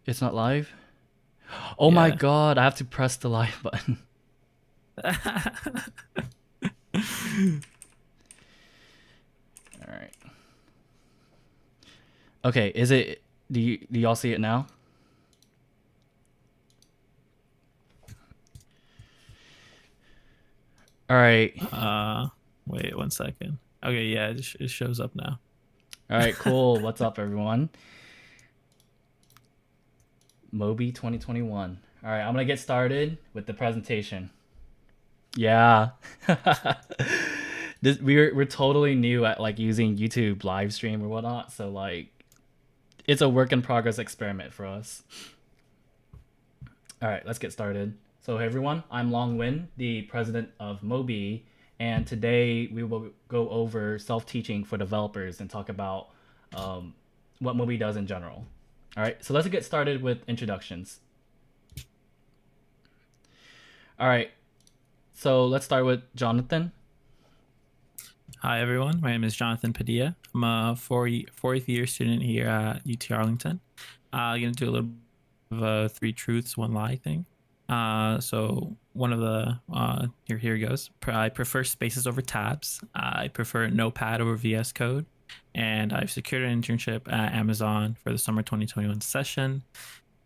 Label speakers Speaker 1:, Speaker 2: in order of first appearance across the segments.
Speaker 1: It's not live? Oh my
Speaker 2: Yeah.
Speaker 1: god, I have to press the live button. Alright. Okay, is it do y'all see it now? Alright.
Speaker 2: uh, Wait 1 second. Okay, yeah, it shows up now.
Speaker 1: Alright, cool. What's up everyone? Mobi 2021. Alright, I'm gonna get started with the presentation. Yeah. We're totally new at like using YouTube live stream or whatnot, so like it's a work in progress experiment for us. All right, let's get started. So, hey everyone, I'm Long Win, the president of Mobi, and today we will go over self teaching for developers and talk about um, what Mobi does in general. All right, so let's get started with introductions. All right, so let's start with Jonathan.
Speaker 2: Hi everyone, my name is Jonathan Padilla. I'm a fourth year student here at UT Arlington. I'm gonna do a little bit of a three truths, one lie thing. So one of the here goes. I prefer spaces over tabs. I prefer Notepad over VS Code, and I've secured an internship at Amazon for the summer 2021 session.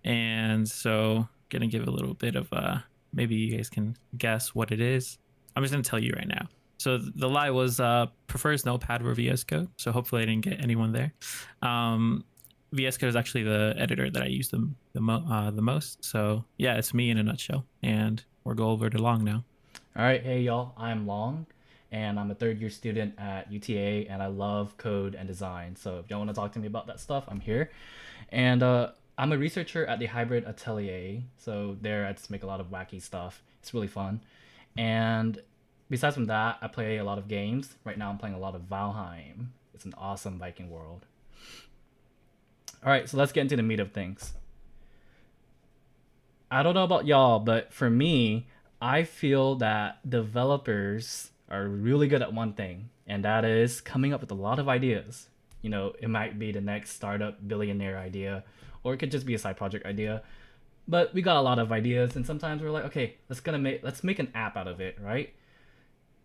Speaker 2: And so gonna give a little bit of maybe you guys can guess what it is. I'm just gonna tell you right now. So the lie was prefers Notepad over VS Code. So hopefully I didn't get anyone there. VS Code is actually the editor that I use the most. So yeah, it's me in a nutshell. And we'll go over it along now.
Speaker 1: All right, hey y'all, I'm Long, and I'm a third year student at UTA, and I love code and design. So if y'all want to talk to me about that stuff, I'm here. And I'm a researcher at the Hybrid Atelier. So there I just make a lot of wacky stuff. It's really fun. And besides from that, I play a lot of games. Right now I'm playing a lot of Valheim. It's an awesome Viking world. All right, so let's get into the meat of things. I don't know about y'all, but for me, I feel that developers are really good at one thing, and that is coming up with a lot of ideas. You know, it might be the next startup billionaire idea, or it could just be a side project idea. But we got a lot of ideas, and sometimes we're like, okay, let's make an app out of it, right?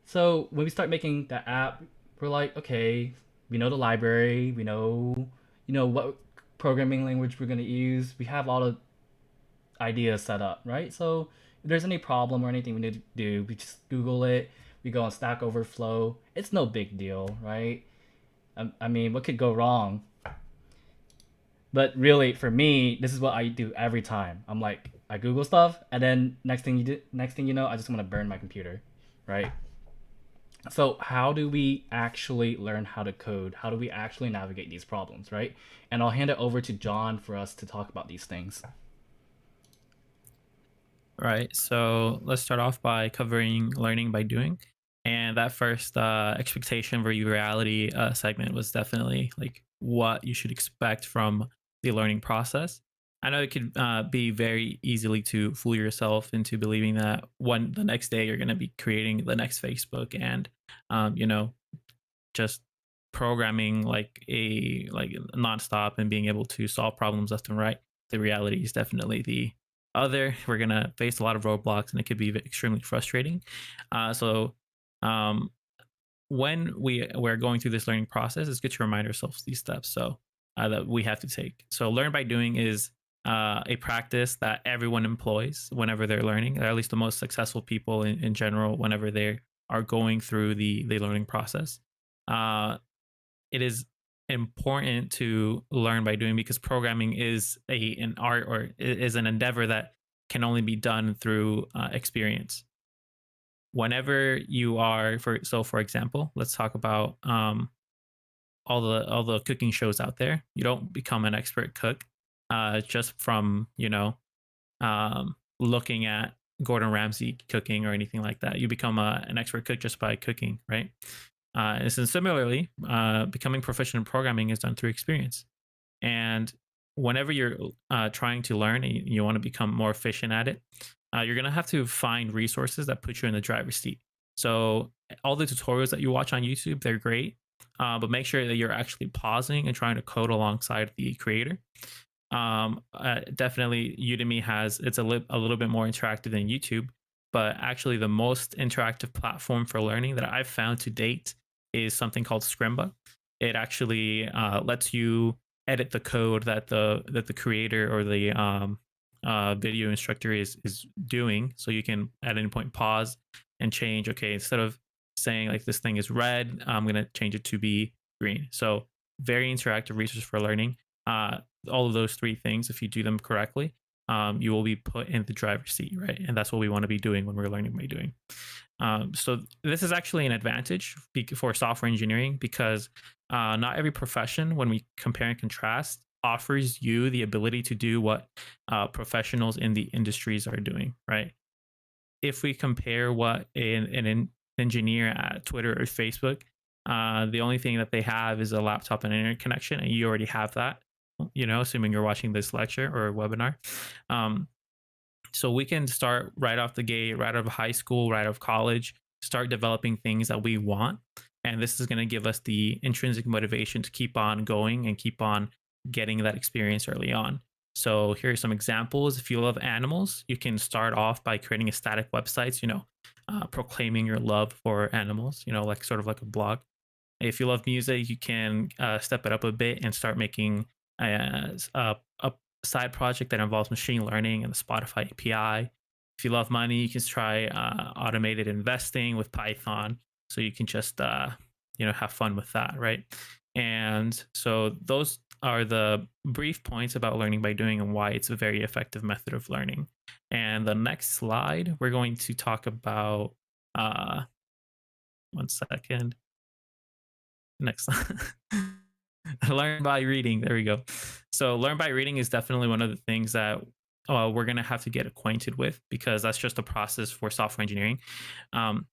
Speaker 1: So when we start making that app, we're like, okay, we know the library, we know, what programming language we're gonna use. We have all the ideas set up, right? So if there's any problem or anything we need to do, we just Google it. We go on Stack Overflow. It's no big deal, right? I mean, what could go wrong? But really, for me, this is what I do every time. I'm like, I Google stuff, and then next thing you know, I just want to burn my computer, right? So how do we actually learn how to code? How do we actually navigate these problems, right? And I'll hand it over to John for us to talk about these things.
Speaker 2: Right. So let's start off by covering learning by doing. And that first expectation versus reality segment was definitely like what you should expect from the learning process. I know it could be very easily to fool yourself into believing that one the next day you're going to be creating the next Facebook and you know just programming like nonstop and being able to solve problems left and right. The reality is definitely the other. We're gonna face a lot of roadblocks, and it could be extremely frustrating. So, um, when we're going through this learning process, it's good to remind ourselves these steps. So that we have to take. So, learn by doing is a practice that everyone employs whenever they're learning, or at least the most successful people in general, whenever they are going through the learning process. Uh, it is important to learn by doing because programming is an art or is an endeavor that can only be done through experience. Whenever you are for example, let's talk about all the cooking shows out there. You don't become an expert cook just from looking at Gordon Ramsay cooking or anything like that. You become an expert cook just by cooking, right? And so similarly, becoming proficient in programming is done through experience. And whenever you're trying to learn and you want to become more efficient at it, you're going to have to find resources that put you in the driver's seat. So all the tutorials that you watch on YouTube, they're great, but make sure that you're actually pausing and trying to code alongside the creator. Definitely Udemy has a little bit more interactive than YouTube, but actually the most interactive platform for learning that I've found to date is something called Scrimba. It actually lets you edit the code that the creator or the video instructor is doing. So you can at any point pause and change. Okay, instead of saying like this thing is red, I'm gonna change it to be green. So very interactive resource for learning. All of those three things, if you do them correctly, you will be put in the driver's seat, right? And that's what we want to be doing when we're learning by doing. So this is actually an advantage for software engineering because not every profession, when we compare and contrast, offers you the ability to do what professionals in the industries are doing, right? If we compare what an engineer at Twitter or Facebook, the only thing that they have is a laptop and an internet connection, and you already have that. Assuming you're watching this lecture or webinar. Um, so we can start right off the gate, right out of high school, right out of college, start developing things that we want. And this is going to give us the intrinsic motivation to keep on going and keep on getting that experience early on. So here are some examples. If you love animals, you can start off by creating a static websites, proclaiming your love for animals, like sort of like a blog. If you love music, you can step it up a bit and start making a side project that involves machine learning and the Spotify API. If you love money, you can try automated investing with Python. So you can just have fun with that, right? And so those are the brief points about learning by doing and why it's a very effective method of learning. And the next slide, we're going to talk about. One second. Next slide. Learn by reading. There we go. So learn by reading is definitely one of the things that we're going to have to get acquainted with because that's just a process for software engineering. Um,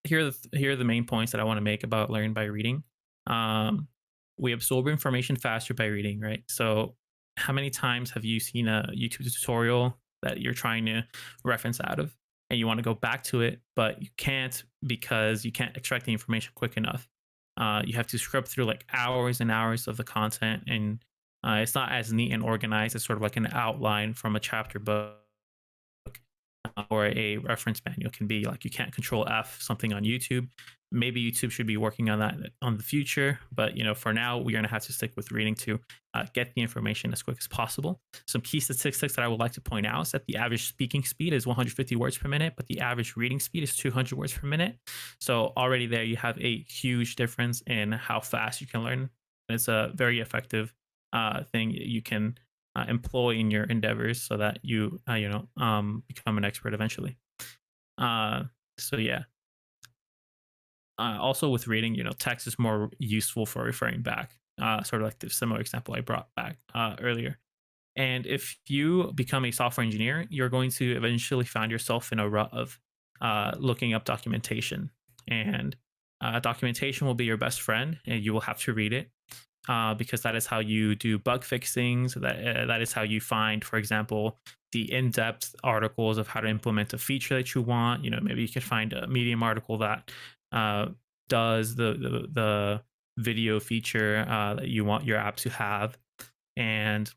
Speaker 2: here are the main points that I want to make about learn by reading. Um, we absorb information faster by reading, right? So how many times have you seen a YouTube tutorial that you're trying to reference out of and you want to go back to it, but you can't because you can't extract the information quick enough? You have to scrub through like hours and hours of the content, and it's not as neat and organized as sort of like an outline from a chapter book or a reference manual can be. Like you can't control F something on YouTube. Maybe YouTube should be working on that on the future, but for now we're going to have to stick with reading to get the information as quick as possible. Some key statistics that I would like to point out is that the average speaking speed is 150 words per minute, but the average reading speed is 200 words per minute. So already there you have a huge difference in how fast you can learn. It's a very effective thing you can employ in your endeavors so that you become an expert eventually. So yeah. Also with reading, text is more useful for referring back. Sort of like the similar example I brought back earlier. And if you become a software engineer, you're going to eventually find yourself in a rut of looking up documentation. And documentation will be your best friend, and you will have to read it because that is how you do bug fixings. That is how you find, for example, the in-depth articles of how to implement a feature that you want. Maybe you could find a Medium article that does the video feature that you want your app to have. And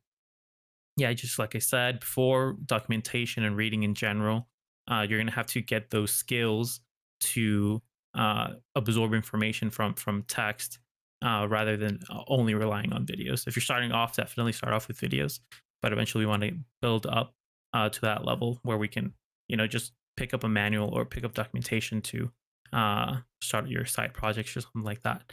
Speaker 2: yeah, just like I said before, documentation and reading in general, you're going to have to get those skills to absorb information from text rather than only relying on videos. If you're starting off, definitely start off with videos, but eventually we want to build up to that level where we can, just pick up a manual or pick up documentation to start your side projects or something like that.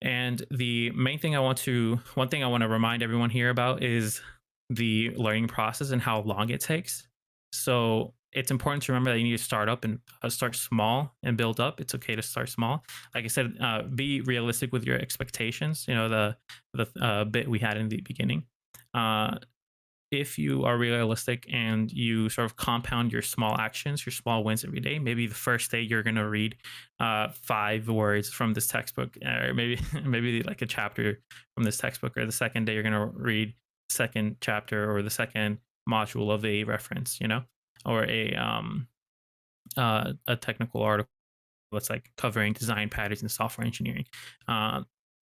Speaker 2: And the main thing one thing I want to remind everyone here about is the learning process and how long it takes. So it's important to remember that you need to start up and start small and build up. It's okay to start small. Like I said, be realistic with your expectations. The bit we had in the beginning. If you are realistic and you sort of compound your small actions, your small wins every day, maybe the first day you're going to read 5 words from this textbook, or maybe like a chapter from this textbook, or the second day you're going to read second chapter or the second module of a reference, or a technical article that's like covering design patterns in software engineering.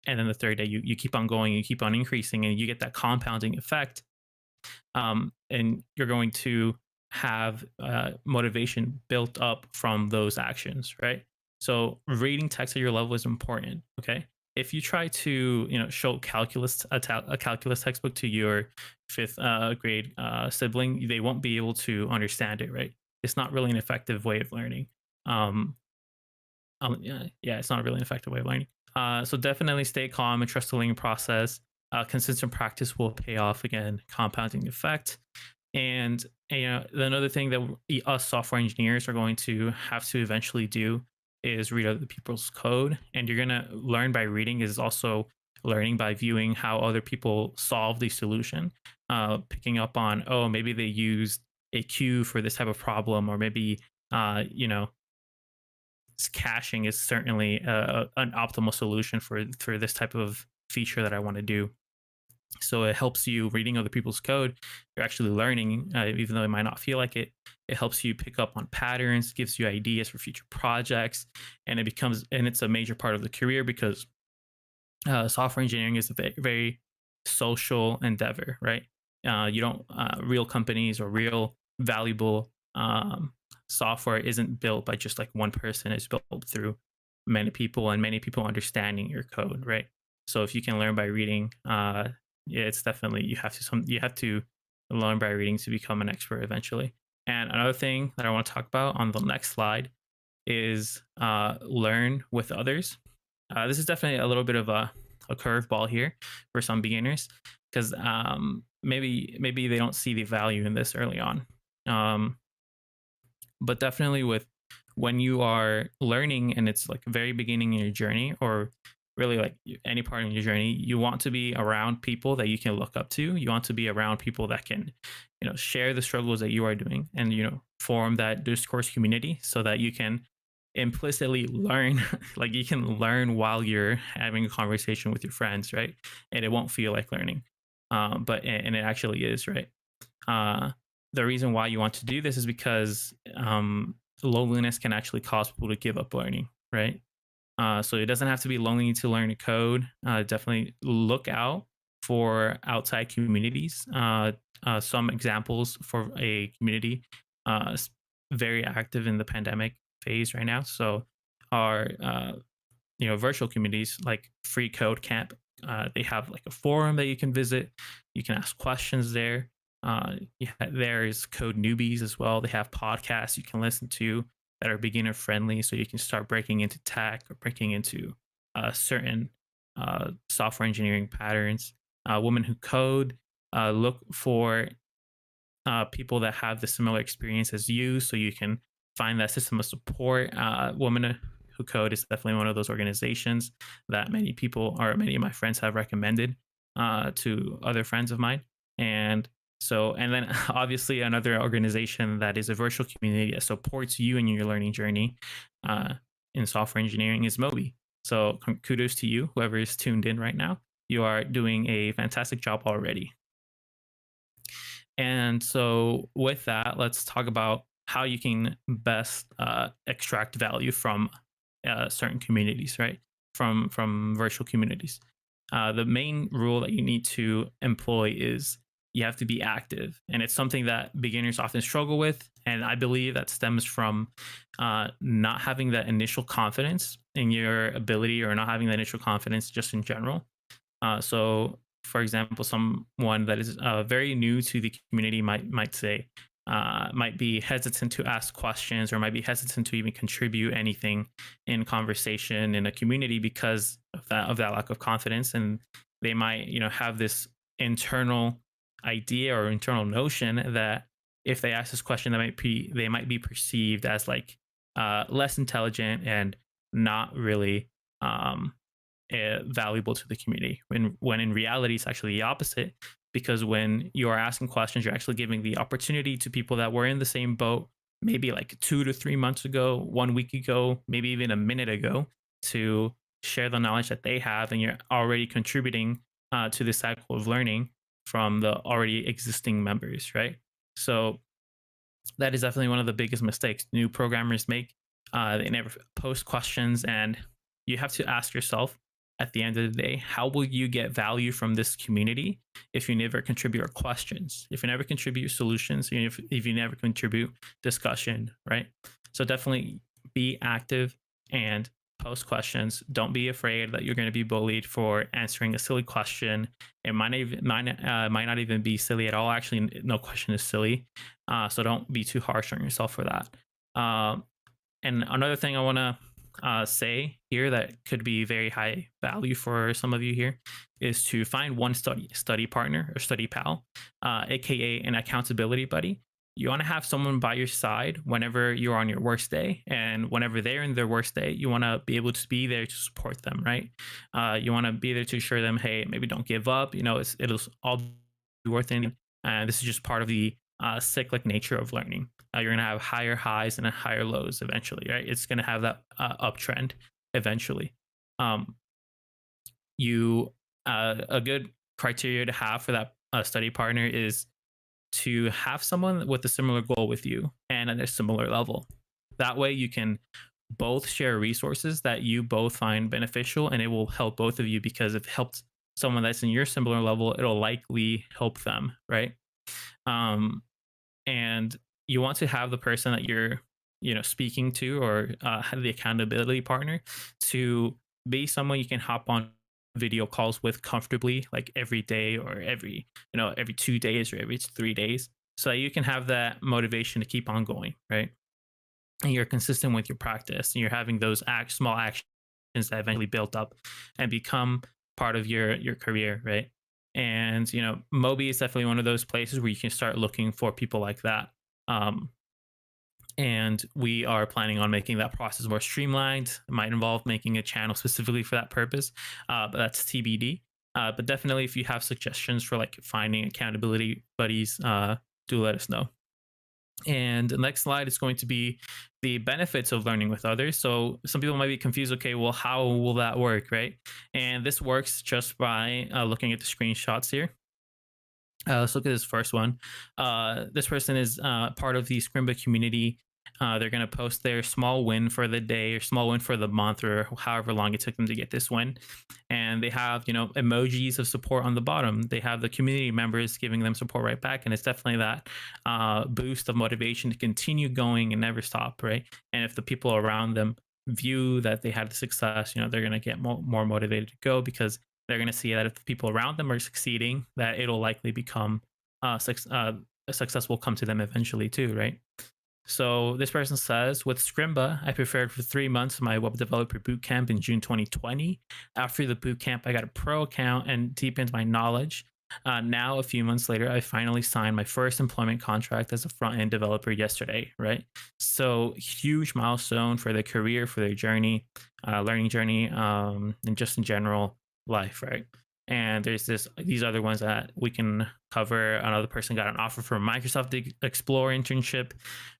Speaker 2: and then the third day you keep on going, you keep on increasing, and you get that compounding effect. And you're going to have motivation built up from those actions, right? So reading text at your level is important. Okay, if you try to show a calculus textbook to your fifth grade sibling, they won't be able to understand it, right? It's not really an effective way of learning. Um, yeah, it's not really an effective way of learning. So definitely stay calm and trust the learning process. Consistent practice will pay off again, compounding effect. And another thing that us software engineers are going to have to eventually do is read other people's code. And you're gonna learn by reading is also learning by viewing how other people solve the solution. Picking up on, oh, maybe they used a queue for this type of problem, or maybe uh, you know caching is certainly an optimal solution for this type of feature that I want to do. So it helps you reading other people's code. You're actually learning, even though it might not feel like it. It helps you pick up on patterns, gives you ideas for future projects, and it's a major part of the career because software engineering is a very social endeavor, right? You don't real companies or real valuable software isn't built by just like one person. It's built through many people and many people understanding your code, right? So if you can learn by reading, yeah, it's definitely you have to learn by reading to become an expert eventually. And another thing that I want to talk about on the next slide is learn with others. This is definitely a little bit of a curveball here for some beginners because maybe they don't see the value in this early on. Um, but definitely with when you are learning and it's like very beginning in your journey, or really like any part in your journey, you want to be around people that you can look up to. You want to be around people that can share the struggles that you are doing, and form that discourse community so that you can implicitly learn. Like you can learn while you're having a conversation with your friends, right? And it won't feel like learning, but and it actually is, right? uh, the reason why you want to do this is because loneliness can actually cause people to give up learning, right? So it doesn't have to be lonely to learn a code. Definitely look out for outside communities. Some examples for a community very active in the pandemic phase right now. So are virtual communities like Free Code Camp. They have like a forum that you can visit. You can ask questions there. Yeah, there's Code Newbies as well. They have podcasts you can listen to that are beginner friendly, so you can start breaking into tech or breaking into certain software engineering patterns. Women Who Code, look for people that have the similar experience as you, so you can find that system of support. Women Who Code is definitely one of those organizations that many of my friends have recommended to other friends of mine. And then obviously another organization that is a virtual community that supports you in your learning journey uh, in software engineering is Mobi. So kudos to you, whoever is tuned in right now. You are doing a fantastic job already. And so, with that, let's talk about how you can best extract value from certain communities, right? From virtual communities. The main rule that you need to employ is you have to be active, and it's something that beginners often struggle with. And I believe that stems from not having that initial confidence in your ability, or not having that initial confidence just in general. So, for example, someone that is very new to the community might be hesitant to ask questions, or might be hesitant to even contribute anything in conversation in a community because of that lack of confidence, and they might have this internal idea or internal notion that if they ask this question, they might be perceived as like less intelligent and not really. Valuable to the community, when in reality it's actually the opposite, because when you are asking questions, you're actually giving the opportunity to people that were in the same boat maybe like 2 to 3 months ago, 1 week ago, maybe even a minute ago, to share the knowledge that they have, and you're already contributing to this cycle of learning from the already existing members, right? So that is definitely one of the biggest mistakes new programmers make. They never post questions, and you have to ask yourself, at the end of the day, how will you get value from this community if you never contribute your questions, if you never contribute solutions, if you never contribute discussion, right? So definitely be active and post questions. Don't be afraid that you're going to be bullied for answering a silly question. It might not even be silly at all. Actually, no question is silly. So don't be too harsh on yourself for that. Um, and another thing I want to say here that could be very high value for some of you here is to find one study partner or study pal, aka an accountability buddy. You want to have someone by your side whenever you're on your worst day, and whenever they're in their worst day, you want to be able to be there to support them, right? You want to be there to assure them, hey, maybe don't give up. It'll all be worth it. And this is just part of the cyclic nature of learning. You're going to have higher highs and higher lows eventually, right? It's going to have that uptrend eventually. Um, you A good criteria to have for that study partner is to have someone with a similar goal with you and at a similar level. That way, you can both share resources that you both find beneficial, and it will help both of you because if it helped someone that's in your similar level, it'll likely help them, right? Um, and you want to have the person that you're speaking to, or have the accountability partner, to be someone you can hop on video calls with comfortably, like every day or every 2 days or every 3 days, so that you can have that motivation to keep on going, right? And you're consistent with your practice, and you're having those small actions that eventually build up and become part of your career, right? And Mobi is definitely one of those places where you can start looking for people like that. um, and we are planning on making that process more streamlined. It might involve making a channel specifically for that purpose, but that's TBD. But definitely, if you have suggestions for like finding accountability buddies, do let us know. And the next slide is going to be the benefits of learning with others. So some people might be confused. Okay, well, how will that work, right? And this works just by looking at the screenshots here. Let's look at this first one. This person is part of the Scrimba community. They're going to post their small win for the day or small win for the month or however long it took them to get this win. And they have, emojis of support on the bottom. They have the community members giving them support right back. And it's definitely that boost of motivation to continue going and never stop, right? And if the people around them view that they had the success, they're going to get more motivated to go, because they're going to see that if the people around them are succeeding, that it'll likely become a success will come to them eventually too, right? So this person says, with Scrimba, I prepared for 3 months of my web developer bootcamp in June 2020. After the bootcamp, I got a pro account and deepened my knowledge. Now, a few months later, I finally signed my first employment contract as a front end developer yesterday, right? So, huge milestone for their career, for their journey, learning journey, and just in general life, right? And there's these other ones that we can cover. Another person got an offer from Microsoft Explore internship.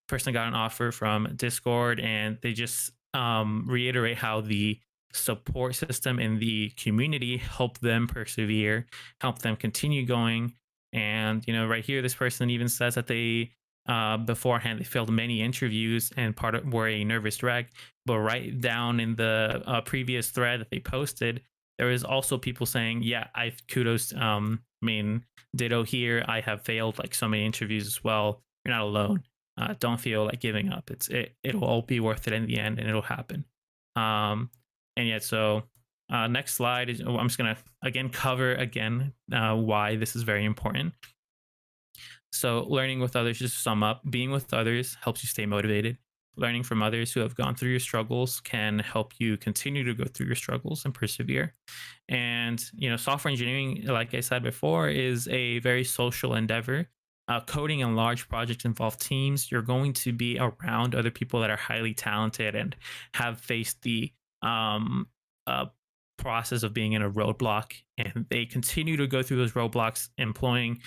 Speaker 2: Person got an offer from Discord, and they just reiterate how the support system in the community help them persevere, help them continue going. And right here, this person even says that they beforehand they failed many interviews and part of were a nervous wreck. But right down in the previous thread that they posted, there is also people saying, "Yeah, I've kudos. Ditto here. I have failed like so many interviews as well. You're not alone. Don't feel like giving up. It'll all be worth it in the end, and it'll happen." And yet, so next slide is I'm just gonna again cover why this is very important. So, learning with others, just to sum up, being with others helps you stay motivated. Learning from others who have gone through your struggles can help you continue to go through your struggles and persevere. And, software engineering, like I said before, is a very social endeavor. Coding and large projects involve teams. You're going to be around other people that are highly talented and have faced the um, uh, process of being in a roadblock, and they continue to go through those roadblocks, employing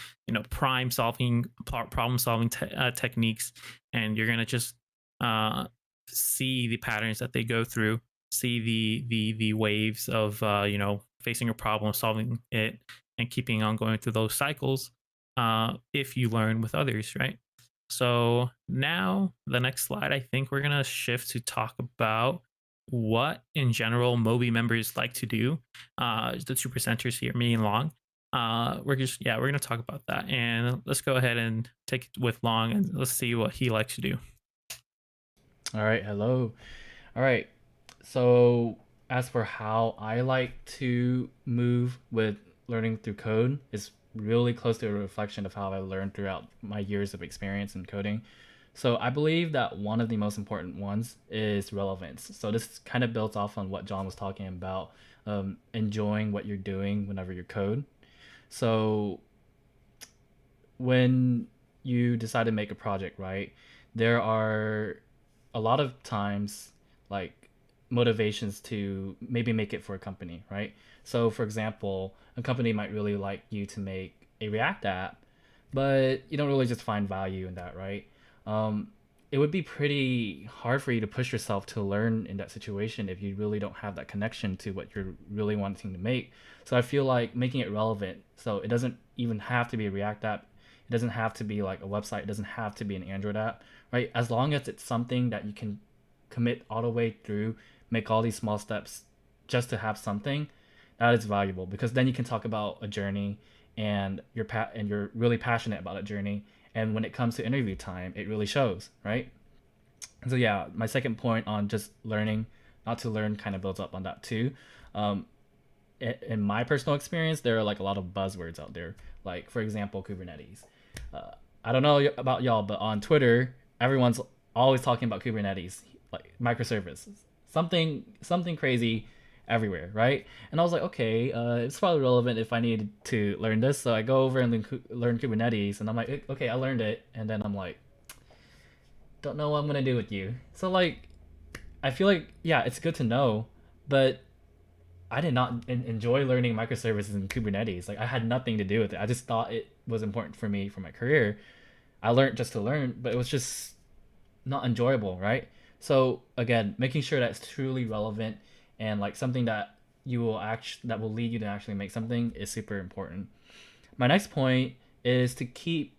Speaker 2: problem solving techniques. And you're going to just uh, see the patterns that they go through, see the waves of facing a problem, solving it, and keeping on going through those cycles, if you learn with others, right? So now the next slide, I think we're going to shift to talk about what in general Mobi members like to do. The two presenters here, me and Long. We're gonna talk about that, and let's go ahead and take it with Long, and let's see what he likes to do.
Speaker 1: All right, hello. All right. So, as for how I like to move with learning through code, is really close to a reflection of how I learned throughout my years of experience in coding. So, I believe that one of the most important ones is relevance. So, this kind of builds off on what John was talking about, enjoying what you're doing whenever you code. So, when you decide to make a project, right, there are a lot of times like motivations to maybe make it for a company, right? So, for example, a company might really like you to make a React app, but you don't really just find value in that, right? Um, it would be pretty hard for you to push yourself to learn in that situation if you really don't have that connection to what you're really wanting to make. So I feel like making it relevant. So it doesn't even have to be a React app. It doesn't have to be like a website. It doesn't have to be an Android app, right? As long as it's something that you can commit all the way through, make all these small steps just to have something, that is valuable because then you can talk about a journey and you're really passionate about a journey. And when it comes to interview time, it really shows, right? So yeah, my second point on just learning, not to learn, kind of builds up on that too. Um, in my personal experience, there are like a lot of buzzwords out there. Like for example, Kubernetes. Uh, I don't know about y'all, but on Twitter, everyone's always talking about Kubernetes, like microservices, something crazy everywhere, right? And I was like, okay, it's probably relevant if I need to learn this. So I go over and learn Kubernetes, and I'm like, okay, I learned it, and then I'm like, don't know what I'm gonna do with you. So like, I feel like yeah, it's good to know, but I did not enjoy learning microservices and Kubernetes. Like I had nothing to do with it. I just thought it was important for me for my career. I learned just to learn, but it was just not enjoyable, right? So again, making sure that's truly relevant and like something that you will that will lead you to actually make something is super important. My next point is to keep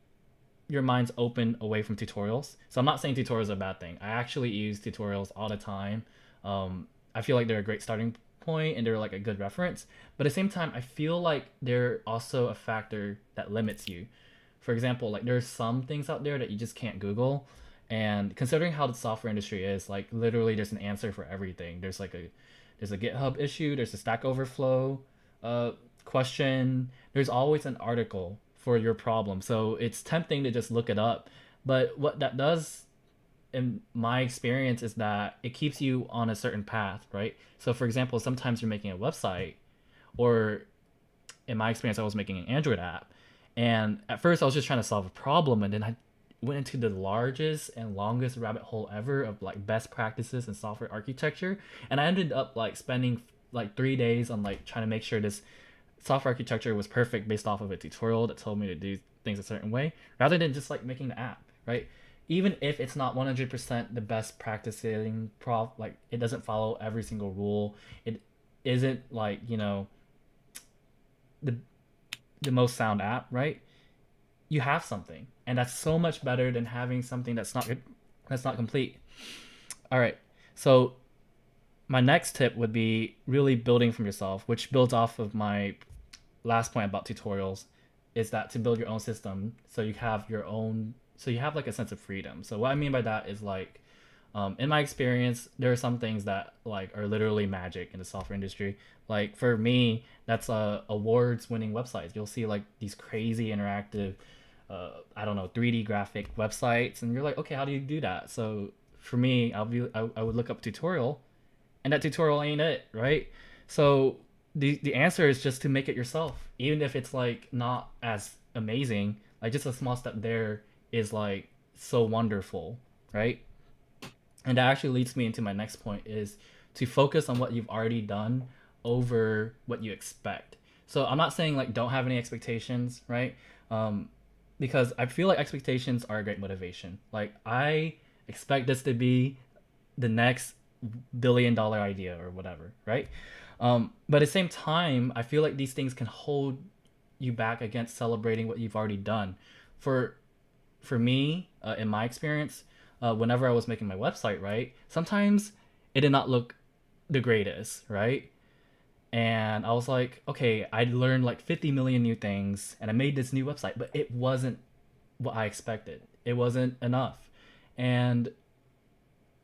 Speaker 1: your mind's open away from tutorials. So I'm not saying tutorials are a bad thing. I actually use tutorials all the time. I feel like they're a great starting point and they're like a good reference. But at the same time, I feel like they're also a factor that limits you. For example, like there's some things out there that you just can't Google. And considering how the software industry is, like literally there's an answer for everything. There's a GitHub issue, there's a Stack Overflow uh, question. There's always an article for your problem. So it's tempting to just look it up. But what that does in my experience is that it keeps you on a certain path, right? So for example, sometimes you're making a website or in my experience I was making an Android app and at first I was just trying to solve a problem and then I went into the largest and longest rabbit hole ever of like best practices in software architecture and I ended up like spending like 3 days on like trying to make sure this software architecture was perfect based off of a tutorial that told me to do things a certain way rather than just like making the app, right? Even if it's not 100% the best practicing like it doesn't follow every single rule, it isn't like the the most sound app, right? You have something and that's so much better than having something that's not complete. All right, so my next tip would be really building from yourself, which builds off of my last point about tutorials, is that to build your own system so you have your own, so you have like a sense of freedom. So what I mean by that is like in my experience there are some things that like are literally magic in the software industry. Like for me, that's awards winning websites. You'll see like these crazy interactive I don't know, 3D graphic websites and you're like, okay, how do you do that? So for me, I would look up a tutorial and that tutorial ain't it, right? So the answer is just to make it yourself, even if it's like not as amazing. Like just a small step there is like so wonderful, right? And that actually leads me into my next point is to focus on what you've already done over what you expect. So I'm not saying like don't have any expectations, right? Um, because I feel like expectations are a great motivation. Like I expect this to be the next $1 billion idea or whatever, right? But at the same time, I feel like these things can hold you back against celebrating what you've already done. For for me, in my experience, whenever I was making my website, right, sometimes it did not look the grade is, right? And I was like, okay, I learned like 50 million new things and I made this new website, but it wasn't what I expected. It wasn't enough. And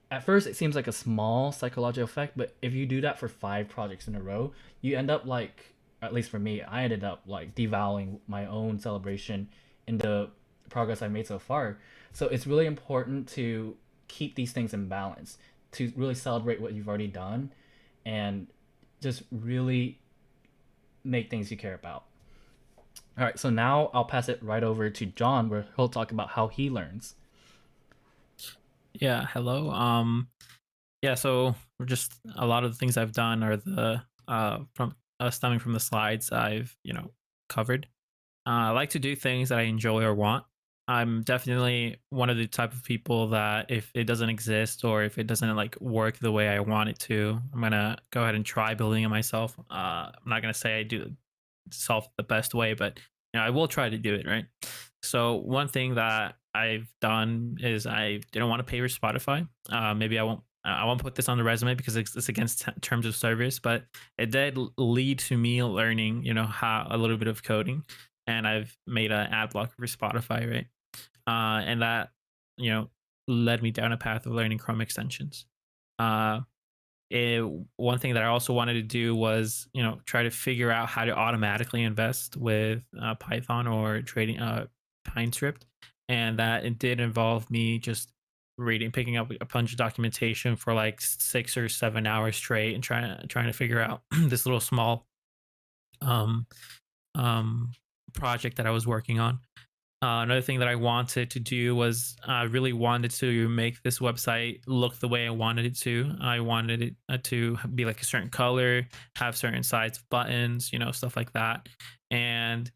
Speaker 1: at first, it seems like a small psychological effect, but if you do that for 5 projects in a row, you end up like, at least for me, I ended up like devaluing my own celebration in the progress I made so far. So it's really important to keep these things in balance, to really celebrate what you've already done and just really make things you care about. All right, so now I'll pass it right over to John, where he'll talk about how he learns.
Speaker 2: Yeah, hello. Yeah, so just a lot of the things I've done are the from stemming from the slides I've covered. I like to do things that I enjoy or want. I'm definitely one of the type of people that if it doesn't exist or if it doesn't like work the way I want it to, I'm gonna go ahead and try building it myself. I'm not gonna say I do solve the best way, but I will try to do it right. So one thing that I've done is I didn't want to pay for Spotify. Maybe I won't. I won't put this on the resume because it's against terms of service, but it did lead to me learning, how a little bit of coding, and I've made an ad block for Spotify, right? And that, you know, led me down a path of learning Chrome extensions. Uh, it, One thing that I also wanted to do was, try to figure out how to automatically invest with Python or trading PineScript, and that it did involve me just picking up a bunch of documentation for like 6 or 7 hours straight, and trying to figure out this little small um, um, project that I was working on. Another thing that I wanted to do was I really wanted to make this website look the way I wanted it to. I wanted it to be like a certain color, have certain size buttons, stuff like that. And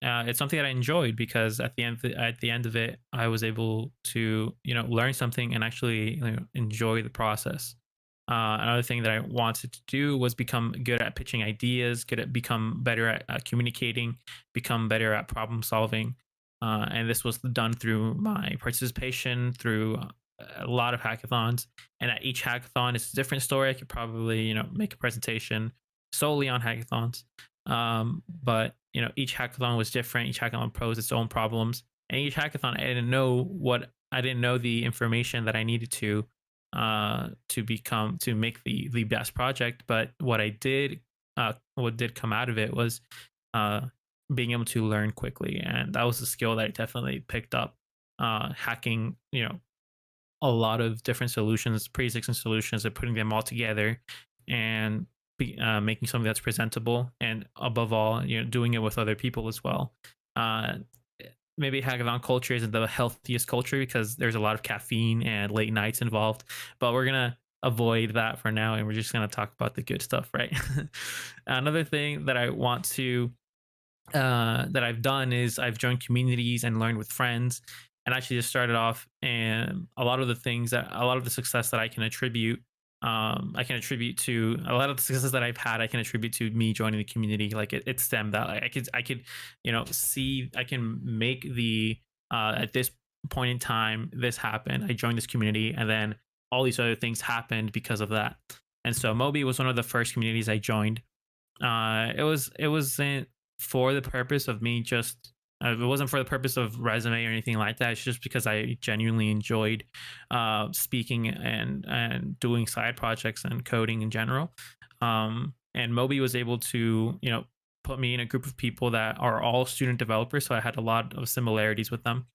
Speaker 2: it's something that I enjoyed because at the end of it, I was able to learn something and actually enjoy the process. Another thing that I wanted to do was become good at pitching ideas, become better at communicating, become better at problem solving. And this was done through my participation through a lot of hackathons. And at each hackathon, it's a different story. I could probably, make a presentation solely on hackathons. But each hackathon was different. Each hackathon posed its own problems, and each hackathon, I didn't know the information that I needed to make the best project. But what did come out of it was uh, being able to learn quickly, and that was a skill that I definitely picked up. Hacking, a lot of different solutions, pre-existing solutions, and putting them all together, and making something that's presentable, and above all, doing it with other people as well. Uh, Maybe hackathon culture isn't the healthiest culture because there's a lot of caffeine and late nights involved, but we're gonna avoid that for now, and we're just gonna talk about the good stuff, right? Another thing that I want to that I've done is I've joined communities and learned with friends, and actually just started off. And a lot of the success that I can attribute to a lot of the successes that I've had. I can attribute to me joining the community. Like it stemmed that I could, see I can make the at this point in time this happened. I joined this community, and then all these other things happened because of that. And so Mobi was one of the first communities I joined. It wasn't for the purpose of me just it wasn't for the purpose of resume or anything like that. It's just because I genuinely enjoyed speaking and doing side projects and coding in general. And Mobi was able to put me in a group of people that are all student developers, so I had a lot of similarities with them,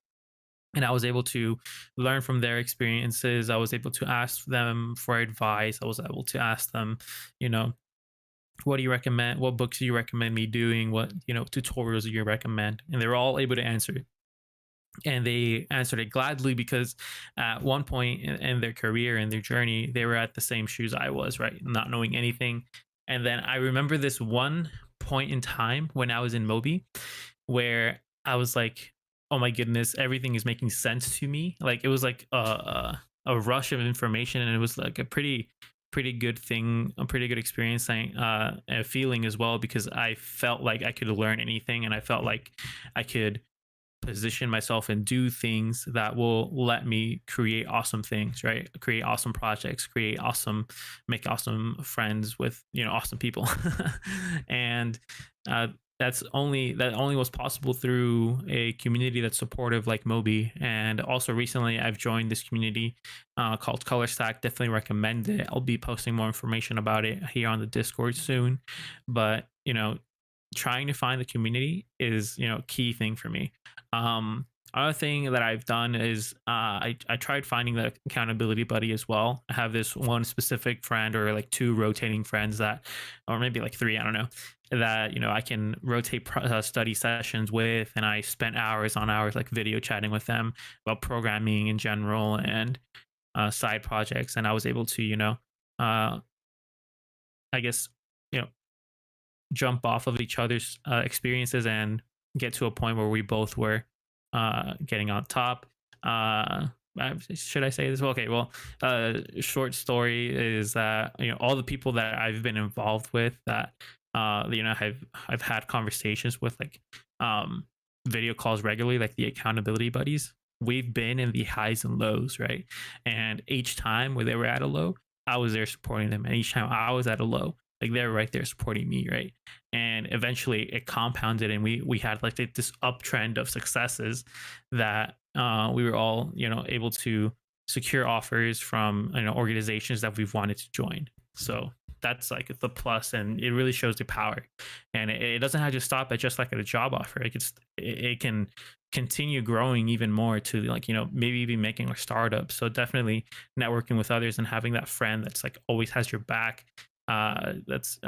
Speaker 2: and I was able to learn from their experiences. I was able to ask them for advice. I was able to ask them, you know, what do you recommend? What books do you recommend me doing? What tutorials do you recommend? And they were all able to answer it. And they answered it gladly because at one point in their career and their journey, they were at the same shoes I was, right? Not knowing anything. And then I remember this one point in time when I was in Mobi where I was like, oh my goodness, everything is making sense to me. Like it was like a rush of information, and it was like a pretty good thing, a pretty good experience, a feeling as well, because I felt like I could learn anything, and I felt like I could position myself and do things that will let me create awesome things, right? Create awesome projects, make awesome friends with, awesome people. And uh, that only was possible through a community that's supportive like Mobi. And also recently I've joined this community called Color Stack. Definitely recommend it. I'll be posting more information about it here on the Discord soon. But trying to find the community is key thing for me. Another thing that I've done is I tried finding the accountability buddy as well. I have this one specific friend, or like two rotating friends that, or maybe like three, I don't know, that I can rotate study sessions with, and I spent hours on hours like video chatting with them about programming in general and side projects, and I was able to uh, I guess you know jump off of each other's experiences and get to a point where we both were getting on top. Should I say this? Okay, well, short story is that all the people that I've been involved with that I've had conversations with, like um, video calls regularly, like the accountability buddies. We've been in the highs and lows, right? And each time where they were at a low, I was there supporting them, and each time I was at a low, like they're right there supporting me, right? And eventually it compounded, and we had like this uptrend of successes that we were all able to secure offers from organizations that we've wanted to join. So that's like the plus, and it really shows the power. And it doesn't have to stop at just like at a job offer. It can continue growing even more to like maybe even making a startup. So definitely networking with others and having that friend that's like always has your back, that's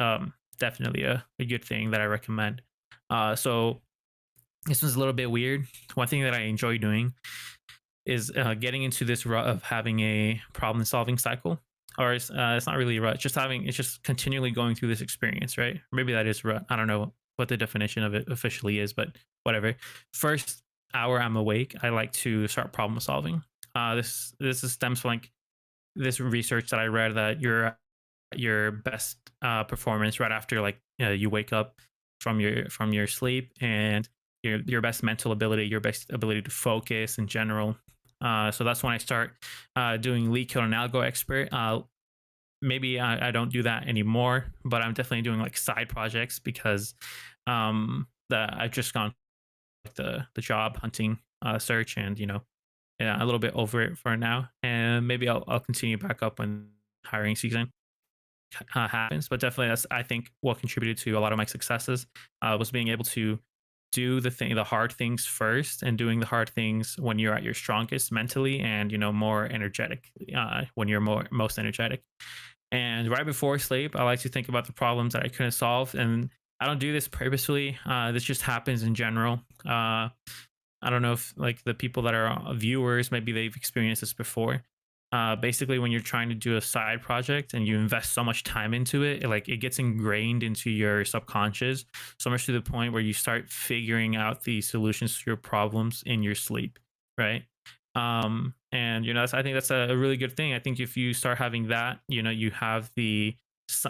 Speaker 2: definitely a good thing that I recommend. So this was a little bit weird. One thing that I enjoy doing is getting into this rut of having a problem solving cycle. Or it's not really a rut, it's just continually going through this experience, right? Maybe that is rut. I don't know what the definition of it officially is, but whatever. First hour I'm awake, I like to start problem solving. This stems from like this research that I read, that your best performance right after like you wake up from your sleep, and your best mental ability, your best ability to focus in general. So that's when I start doing leak code and algo expert. Maybe I don't do that anymore, but I'm definitely doing like side projects because I've just gone like the job hunting search, and yeah, a little bit over it for now, and maybe I'll continue back up when hiring season happens. But definitely, that's I think what contributed to a lot of my successes was being able to do the hard things first, and doing the hard things when you're at your strongest mentally, and more energetic, when you're most energetic. And right before sleep, I like to think about the problems that I couldn't solve, and I don't do this purposefully. This just happens in general. I don't know if like the people that are viewers, maybe they've experienced this before. Basically, when you're trying to do a side project and you invest so much time into it, like it gets ingrained into your subconscious, so much to the point where you start figuring out the solutions to your problems in your sleep, right? And I think that's a really good thing. I think if you start having that, you have the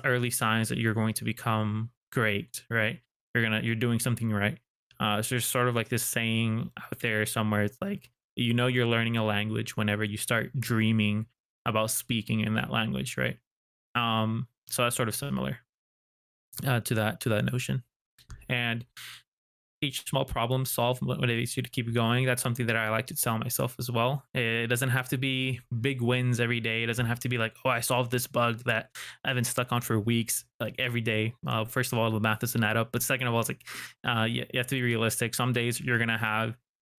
Speaker 2: early signs that you're going to become great, right? You're doing something right. So there's sort of like this saying out there somewhere. It's like you're learning a language whenever you start dreaming about speaking in that language, right? So that's sort of similar to that notion. And each small problem solved motivates you to keep going. That's something that I like to tell myself as well. It doesn't have to be big wins every day. It doesn't have to be like, oh, I solved this bug that I've been stuck on for weeks, like every day. First of all, the math doesn't add up. But second of all, it's like you have to be realistic. Some days you're going to have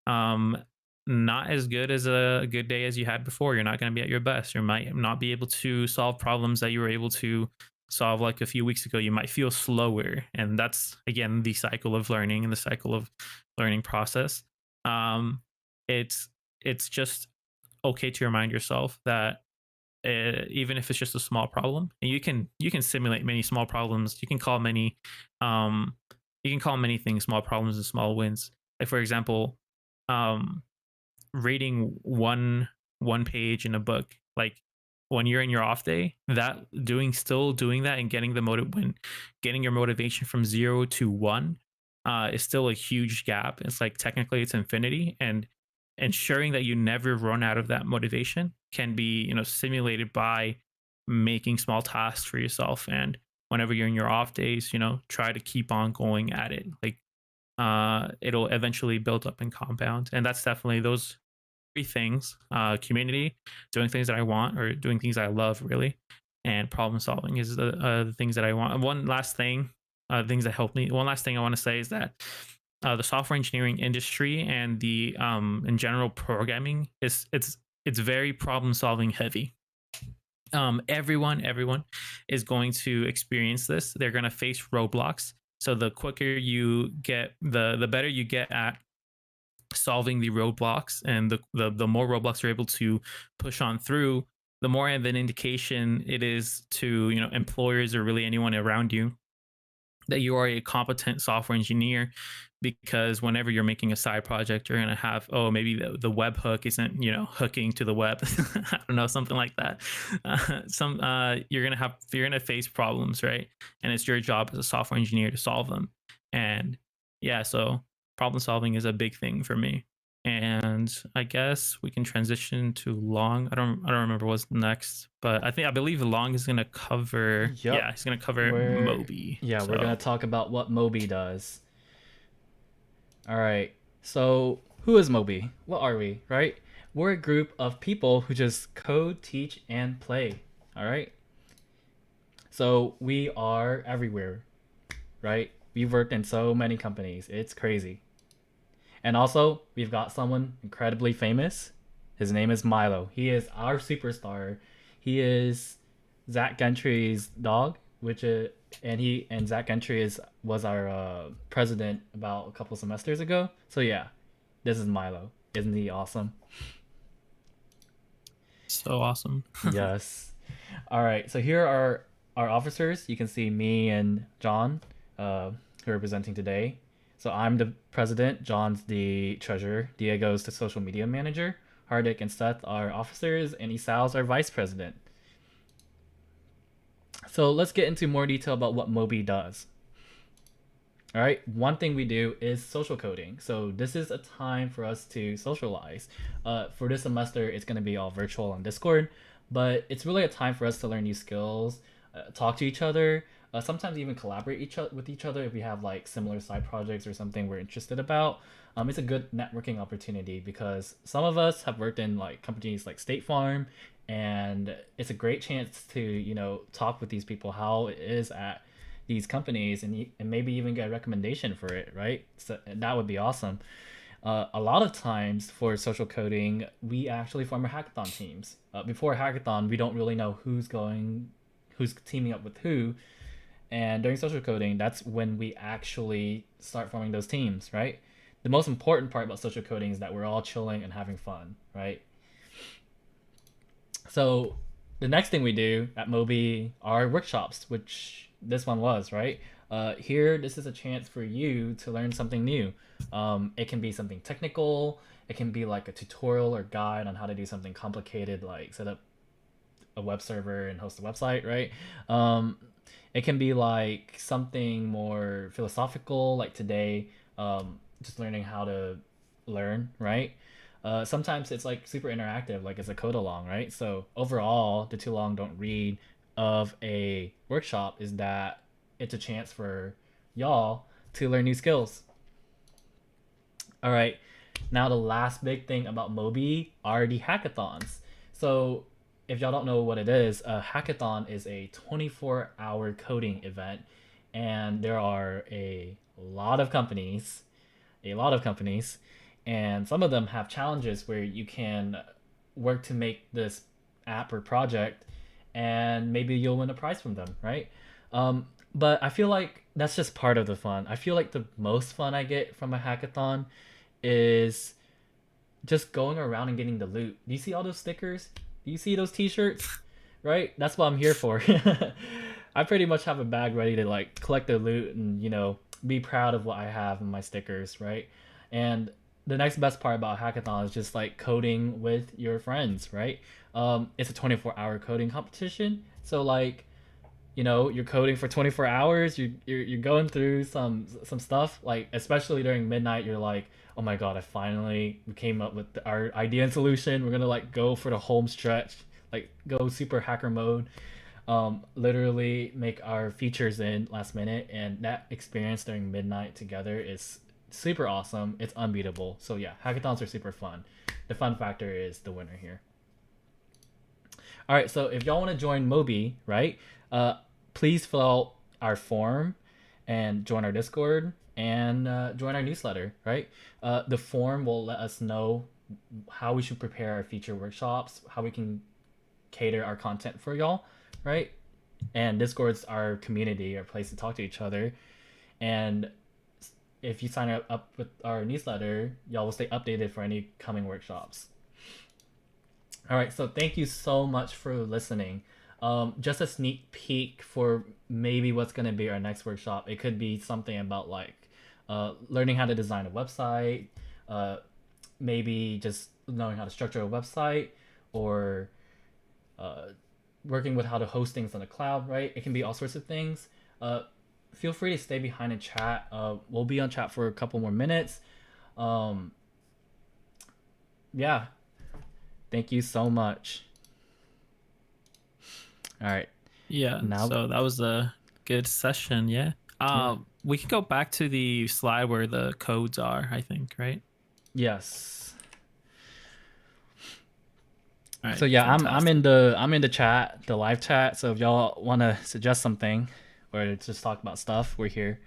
Speaker 2: um, not as good as a good day as you had before. You're not going to be at your best. You might not be able to solve problems that you were able to solve like a few weeks ago. You might feel slower, and that's again the cycle of learning and the cycle of learning process. um it's just okay to remind yourself that even if it's just a small problem, and you can simulate many small problems. Um you can call many things small problems and small wins. Like for example, um reading one page in a book, like when you're in your off day, that doing that and getting your motivation from 0 to 1, is still a huge gap. It's like technically it's infinity, and ensuring that you never run out of that motivation can be, simulated by making small tasks for yourself. And whenever you're in your off days, try to keep on going at it. Like it'll eventually build up and compound. And that's definitely those three things: community, doing things that I want or doing things I love, really, and problem solving is the things that I want. And one last thing, things that help me. One last thing I want to say is that the software engineering industry and the in general programming it's very problem solving heavy. Everyone is going to experience this. They're going to face roadblocks. So the quicker you get, the better you get at solving the roadblocks, and the more roadblocks you're able to push on through, the more of an indication it is to employers or really anyone around you that you are a competent software engineer. Because whenever you're making a side project, you're going to have, oh, maybe the webhook isn't hooking to the web. I don't know, something like that. You're going to face problems, right? And it's your job as a software engineer to solve them. And yeah, so problem solving is a big thing for me. And I guess we can transition to Long. I don't remember what's next, but I believe Long is gonna cover.
Speaker 1: Yep.
Speaker 2: Yeah, he's gonna cover
Speaker 1: We're
Speaker 2: Moby.
Speaker 1: yeah, we're
Speaker 2: So
Speaker 1: gonna talk about what Moby does. All right. So who is Moby? What are we? Right? We're a group of people who just code, teach, and play. All right. So we are everywhere, right? We've worked in so many companies. It's crazy. And also, we've got someone incredibly famous. His name is Milo. He is our superstar. He is Zach Gentry's dog, which and Zach Gentry was our president about a couple semesters ago. So yeah, this is Milo. Isn't he awesome?
Speaker 2: so awesome.
Speaker 1: Yes. All right. So here are our officers. You can see me and John, who are presenting today. So I'm the president. John's the treasurer. Diego's the social media manager. Hardik and Seth are officers, and Isal's our vice president. So let's get into more detail about what Moby does. All right, one thing we do is social coding. So this is a time for us to socialize. For this semester, it's going to be all virtual on Discord, but it's really a time for us to learn new skills, talk to each other, sometimes even collaborate with each other if we have like similar side projects or something we're interested about. It's a good networking opportunity because some of us have worked in like companies like State Farm, and it's a great chance to talk with these people how it is at these companies, and maybe even get a recommendation for it, right? So that would be awesome. A lot of times for social coding, we actually form our hackathon teams. Before a hackathon, we don't really know who's teaming up with who, and during social coding, that's when we actually start forming those teams, right? The most important part about social coding is that we're all chilling and having fun, right? So the next thing we do at Moby are workshops, which this one was, right? Here, this is a chance for you to learn something new. It can be something technical. It can be like a tutorial or guide on how to do something complicated, like set up a web server and host a website, right? It can be like something more philosophical, like today, just learning how to learn, right? Sometimes it's like super interactive, like it's a code along, right? So overall, the too long don't read of a workshop is that it's a chance for y'all to learn new skills. All right, now the last big thing about Moby are the hackathons. So if y'all don't know what it is, a hackathon is a 24-hour coding event, and there are a lot of companies, and some of them have challenges where you can work to make this app or project, and maybe you'll win a prize from them, right? But I feel like that's just part of the fun. I feel like the most fun I get from a hackathon is just going around and getting the loot. Do you see all those stickers? Do you see those t-shirts? Right? That's what I'm here for. I pretty much have a bag ready to like collect the loot and, be proud of what I have in my stickers, right? And the next best part about hackathon is just like coding with your friends, right? It's a 24-hour coding competition. So like you're coding for 24 hours, you're going through some stuff, like especially during midnight, you're like, oh my god, we came up with our idea and solution. We're gonna like go for the home stretch, like go super hacker mode, literally make our features in last minute, and that experience during midnight together is super awesome. It's unbeatable. So yeah, hackathons are super fun. The fun factor is the winner here. All right, so if y'all want to join Mobi, right? Please fill out our form and join our Discord and join our newsletter, right? The form will let us know how we should prepare our feature workshops, how we can cater our content for y'all, right? And Discord's our community, our place to talk to each other. And if you sign up with our newsletter, y'all will stay updated for any coming workshops. All right, so thank you so much for listening. Just a sneak peek for maybe what's going to be our next workshop. It could be something about like learning how to design a website, maybe just knowing how to structure a website, or working with how to host things on the cloud, right? It can be all sorts of things. Feel free to stay behind and chat. We'll be on chat for a couple more minutes. Yeah. Thank you so much. All right.
Speaker 2: Yeah.
Speaker 1: Now,
Speaker 2: so that was a good session. Yeah. We can go back to the slide where the codes are, I think, right?
Speaker 1: yes.
Speaker 2: All right,
Speaker 1: So yeah, I'm
Speaker 2: fantastic.
Speaker 1: in the chat, the live chat. So if y'all want to suggest something or just talk about stuff, we're here.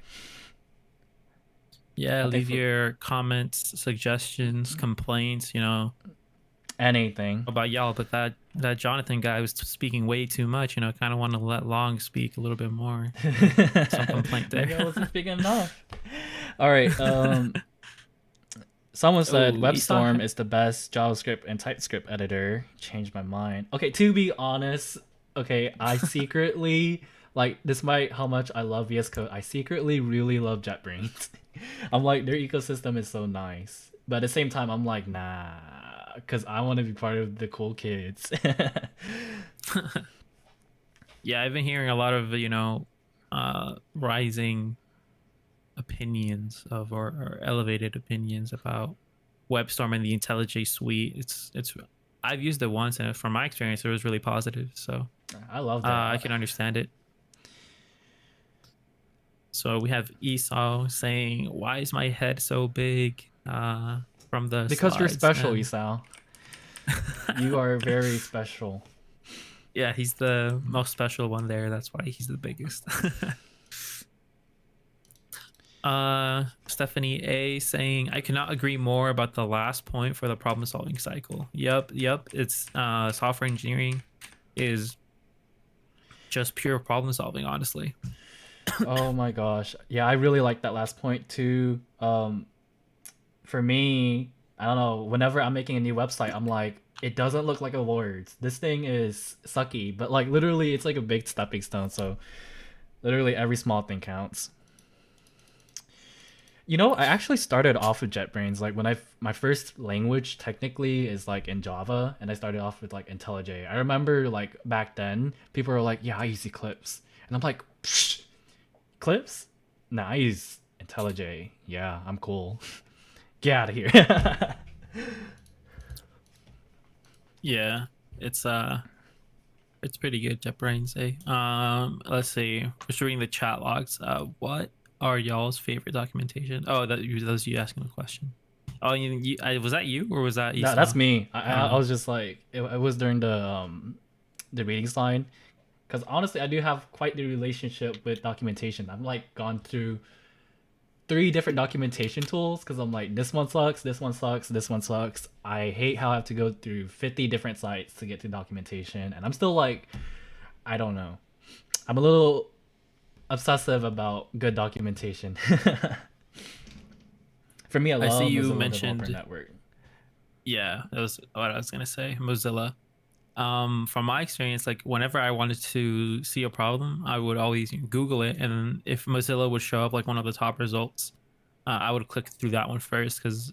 Speaker 2: Yeah, leave your comments, suggestions, complaints,
Speaker 1: Anything.
Speaker 2: about y'all. But that Jonathan guy was speaking way too much. Kind of want to let Long speak a little bit more. Some complaint there.
Speaker 1: Maybe I wasn't speaking enough. All right. Someone said WebStorm is the best JavaScript and TypeScript editor. Changed my mind. Okay, to be honest, I secretly like, despite how much I love VS Code, I secretly really love JetBrains. I'm like, their ecosystem is so nice, but at the same time, I'm like, nah, because I want to be part of the cool kids.
Speaker 2: Yeah, I've been hearing a lot of rising opinions of or elevated opinions about WebStorm and the IntelliJ suite. It's I've used it once, and from my experience, it was really positive. So
Speaker 1: I love that.
Speaker 2: I can understand it. So we have Esau saying, "Why is my head so big?" From the
Speaker 1: because you're special,
Speaker 2: and...
Speaker 1: Esau. You are very special.
Speaker 2: Yeah, he's the most special one there. That's why he's the biggest. Stephanie A saying, I cannot agree more about the last point for the problem solving cycle. Yep. It's software engineering is just pure problem solving, honestly.
Speaker 1: Oh my gosh. Yeah, I really like that last point too. For me, I don't know, whenever I'm making a new website, I'm like, it doesn't look like a words. This thing is sucky, but like literally it's like a big stepping stone, so literally every small thing counts. I actually started off with JetBrains. Like when my first language technically is like in Java, and I started off with like IntelliJ. I remember like back then people were like, "Yeah, I use Eclipse," and I'm like, Psh, "Eclipse? Nah, I use IntelliJ. Yeah, I'm cool. Get out of here."
Speaker 2: Yeah, it's pretty good, JetBrains. Let's see. Just reading the chat logs. What are y'all's favorite documentation? Oh, that was you asking a question. Oh, was that you or was that Esau?
Speaker 1: That's me. I was just like, it was during the reading slide, because honestly, I do have quite the relationship with documentation. I'm like gone through 3 different documentation tools because I'm like, this one sucks, this one sucks, this one sucks. I hate how I have to go through 50 different sites to get to documentation, and I'm still like, I don't know. I'm a little obsessive about good documentation. For me, I
Speaker 2: see you
Speaker 1: Mozilla
Speaker 2: mentioned
Speaker 1: Developer Network.
Speaker 2: Yeah, that was what I was gonna say. Mozilla. From my experience, like whenever I wanted to see a problem, I would always Google it, and if Mozilla would show up like one of the top results, I would click through that one first because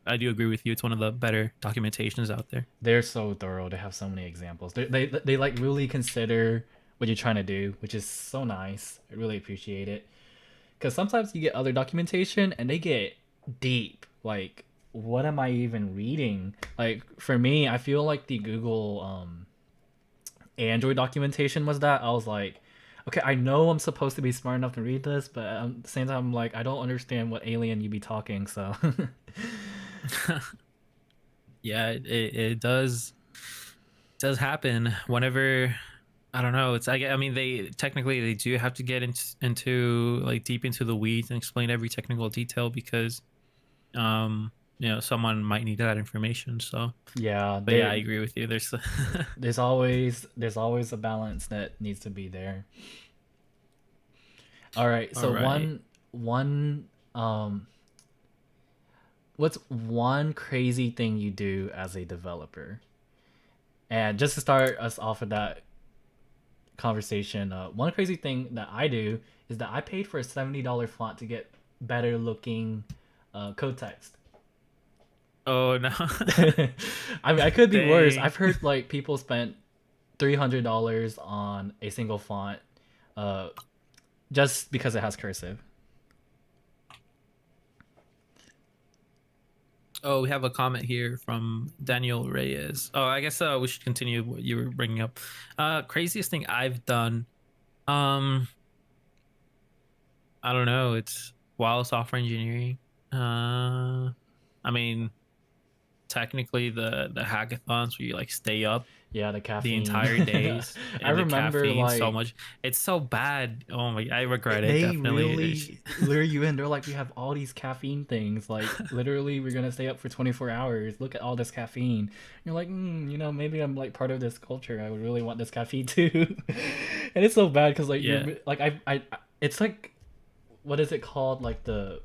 Speaker 2: I do agree with you. It's one of the better documentations out there.
Speaker 1: They're so thorough. They have so many examples. They like really consider what you're trying to do, which is so nice. I really appreciate it. Because sometimes you get other documentation and they get deep. Like, what am I even reading? Like, for me, I feel like the Google Android documentation was that. I was like, okay, I know I'm supposed to be smart enough to read this, but at the same time, I'm like, I don't understand what alien you be talking, so.
Speaker 2: Yeah, it does happen whenever. I don't know. I mean, they technically they do have to get into like deep into the weeds and explain every technical detail because someone might need that information. So,
Speaker 1: Yeah,
Speaker 2: but yeah, I agree with you. There's
Speaker 1: there's always a balance that needs to be there. All right,
Speaker 2: all
Speaker 1: so
Speaker 2: right.
Speaker 1: one what's one crazy thing you do as a developer? And just to start us off with that conversation, one crazy thing that I do is that I paid for a $70 font to get better looking code text.
Speaker 2: Oh no.
Speaker 1: I mean, I could be worse.
Speaker 2: Dang.
Speaker 1: I've heard like people spent $300 on a single font, uh, just because it has cursive.
Speaker 2: Oh, we have a comment here from Daniel Reyes. Oh, I guess we should continue what you were bringing up. Craziest thing I've done. Um, I don't know. It's while software engineering. I mean, technically the hackathons where you like stay up
Speaker 1: Yeah, the
Speaker 2: the
Speaker 1: caffeine.
Speaker 2: entire days
Speaker 1: I
Speaker 2: and the
Speaker 1: remember
Speaker 2: caffeine so
Speaker 1: like
Speaker 2: much. It's so bad. Oh my, I regret it
Speaker 1: they
Speaker 2: definitely.
Speaker 1: really lure you in. They're like, we have all these caffeine things. Like literally, we're gonna stay up for 24 hours. Look at all this caffeine. You're like, maybe I'm like part of this culture. I would really want this caffeine too. And it's so bad because like
Speaker 2: Yeah.
Speaker 1: you're like it's like what is it called? Like the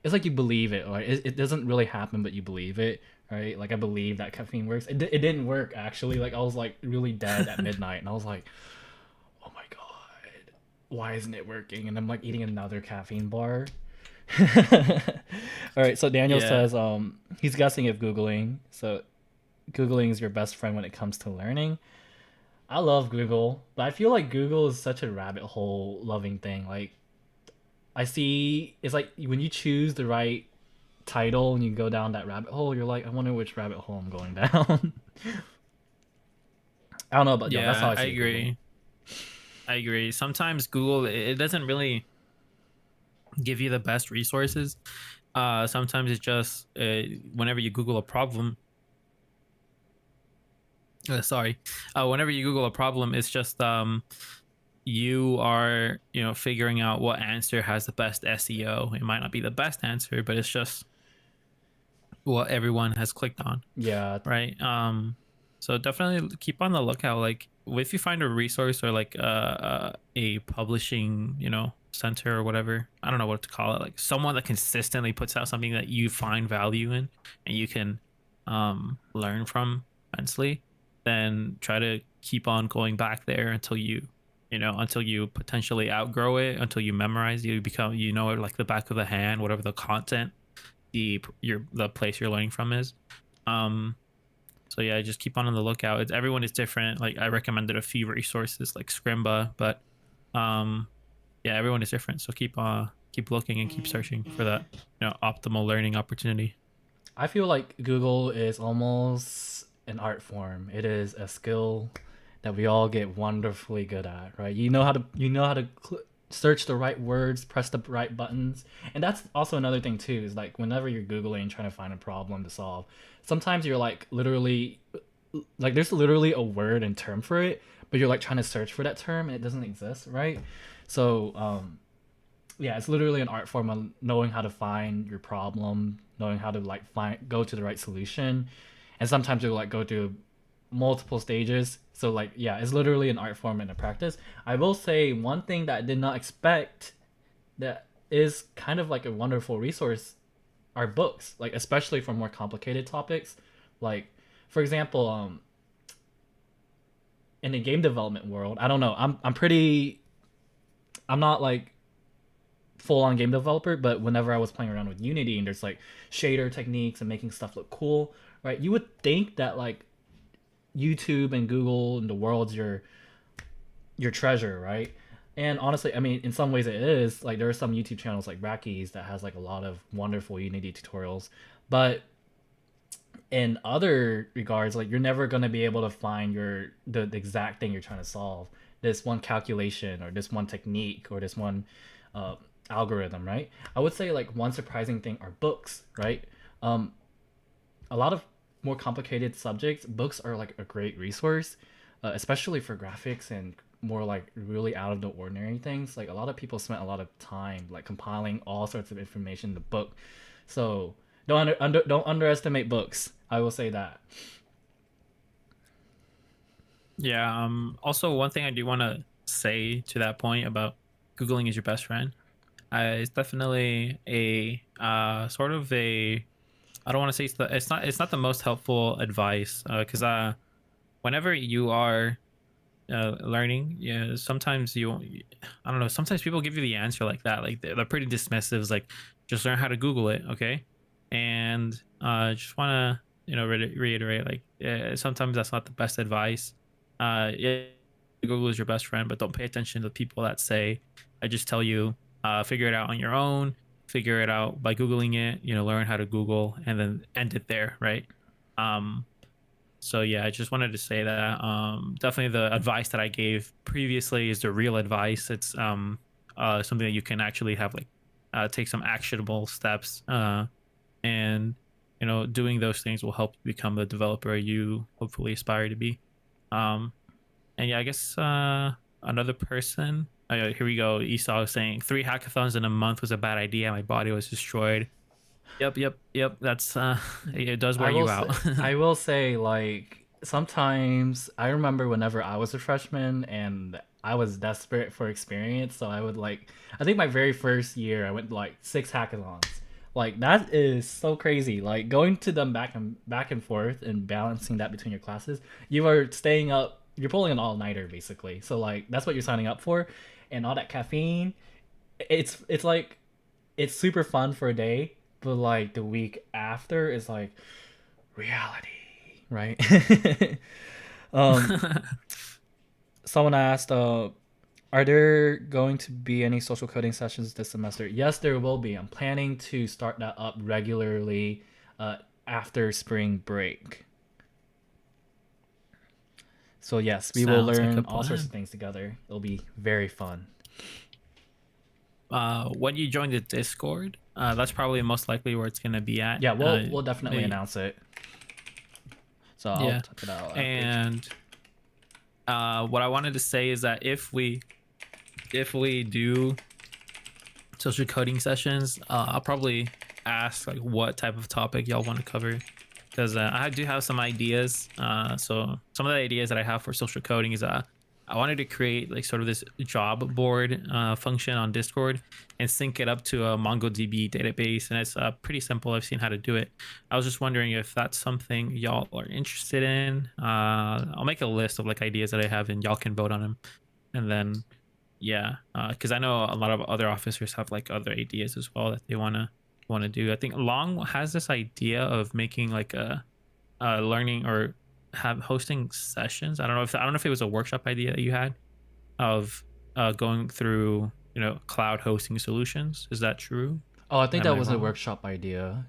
Speaker 1: it's like you believe it, or it doesn't really happen, but you believe it, right? Like I believe that caffeine works. It didn't work actually. Like I was like really dead at midnight, and I was like, oh my god, why isn't it working? And I'm like eating another caffeine bar. All right, so Daniel
Speaker 2: Yeah.
Speaker 1: says he's guessing if googling. So googling is your best friend when it comes to learning. I love Google, but I feel like Google is such a rabbit hole loving thing. Like I see it's like when you choose the right title and you go down that rabbit hole, you're like, I wonder which rabbit hole I'm going down. I don't know about y'all. That's how
Speaker 2: Yeah,
Speaker 1: I
Speaker 2: I
Speaker 1: see Google.
Speaker 2: agree. I agree. Sometimes Google it doesn't really give you the best resources. Sometimes it's just whenever you Google a problem. Sorry, whenever you Google a problem, it's just you are figuring out what answer has the best SEO. It might not be the best answer, but it's just what everyone has clicked on,
Speaker 1: Yeah,
Speaker 2: right? So definitely keep on the lookout. Like if you find a resource or like a publishing center or whatever, I don't know what to call it, like someone that consistently puts out something that you find value in and you can learn from immensely, then try to keep on going back there until until you potentially outgrow it, until you memorize, you become it like the back of the hand, whatever the content the place you're learning from is. um so yeah, just keep on the lookout. Everyone is different. Like I recommended a few resources like Scrimba, but um yeah, everyone is different, so keep looking and keep searching for that optimal learning opportunity.
Speaker 1: I feel like Google is almost an art form. It is a skill that we all get wonderfully good at, right? You know how to search the right words, press the right buttons, and that's also another thing too. Is like whenever you're googling trying to find a problem to solve, sometimes you're like literally, like there's literally a word and term for it, but you're like trying to search for that term and it doesn't exist, right? So yeah, it's literally an art form of knowing how to find your problem, knowing how to like go to the right solution, and sometimes you'll like go through multiple stages. So like yeah, it's literally an art form and a practice. I will say one thing that I did not expect that is kind of like a wonderful resource are books, like especially for more complicated topics. Like for example, in the game development world, I don't know. I'm not like full on game developer, but whenever I was playing around with Unity and there's like shader techniques and making stuff look cool, right? You would think that like YouTube and Google and the world's your your treasure, right? And honestly, I mean, in some ways it is. Like there are some YouTube channels like Racky's that has like a lot of wonderful Unity tutorials, but in other regards, like you're never gonna be able to find the exact thing you're trying to solve. This one calculation or this one technique or this one uh, algorithm, right? I would say like one surprising thing are books, right? Um, a lot of more complicated subjects, books are like a great resource, especially for graphics and more like really out of the ordinary things. Like a lot of people spent a lot of time like compiling all sorts of information in the book. So don't underestimate books. I will say that.
Speaker 2: Yeah. Also, one thing I do want to say to that point about Googling is your best friend. It's definitely a sort of a. I don't want to say it's not the most helpful advice because whenever you are learning, yeah, sometimes I don't know, sometimes people give you the answer like that, like they're pretty dismissive. It's like, just learn how to Google it, okay? And just want to reiterate, like, sometimes that's not the best advice. Yeah, Google is your best friend, but don't pay attention to the people that say, I just tell you, figure it out on your own, figure it out by Googling it, learn how to Google, and then end it there, right? Um so yeah, I just wanted to say that definitely the advice that I gave previously is the real advice. It's something that you can actually have, like, take some actionable steps, and doing those things will help you become the developer you hopefully aspire to be. Um, and yeah, I guess another person. Here we go. Esau is saying 3 hackathons in a month was a bad idea. My body was destroyed. Yep, yep, yep. That's it does wear you out.
Speaker 1: I will say like sometimes I remember whenever I was a freshman and I was desperate for experience, so I would like I think my very first year I went to, like 6 hackathons. Like that is so crazy. Like going to them back and forth and balancing that between your classes. You are staying up. You're pulling an all nighter basically. So like that's what you're signing up for, and all that caffeine. It's like it's super fun for a day, but like the week after is like reality, right? um, someone asked, are there going to be any social coding sessions this semester? Yes, there will be. I'm planning to start that up regularly after spring break. So yes, we will
Speaker 2: Sounds like a
Speaker 1: learn all sorts
Speaker 2: plan.
Speaker 1: of things together. It'll be very fun.
Speaker 2: When you join the Discord, that's probably most likely where it's gonna be at.
Speaker 1: Yeah, we'll definitely
Speaker 2: Maybe,
Speaker 1: announce it. So I'll
Speaker 2: yeah.
Speaker 1: type it out after.
Speaker 2: And what I wanted to say is that if we do social coding sessions, I'll probably ask like what type of topic y'all want to cover, because I do have some ideas. So some of the ideas that I have for social coding is I wanted to create like sort of this job board function on Discord and sync it up to a MongoDB database, and it's pretty simple. I've seen how to do it. I was just wondering if that's something y'all are interested in. I'll make a list of like ideas that I have, and y'all can vote on them, and then yeah, because I know a lot of other officers have like other ideas as well that they wanna do. I think Long has this idea of making like a learning or have hosting sessions. I don't know if it was a workshop idea that you had of going through cloud hosting solutions. Is that true?
Speaker 1: Oh, I think
Speaker 2: Am
Speaker 1: that
Speaker 2: I
Speaker 1: was a
Speaker 2: wrong?
Speaker 1: workshop idea.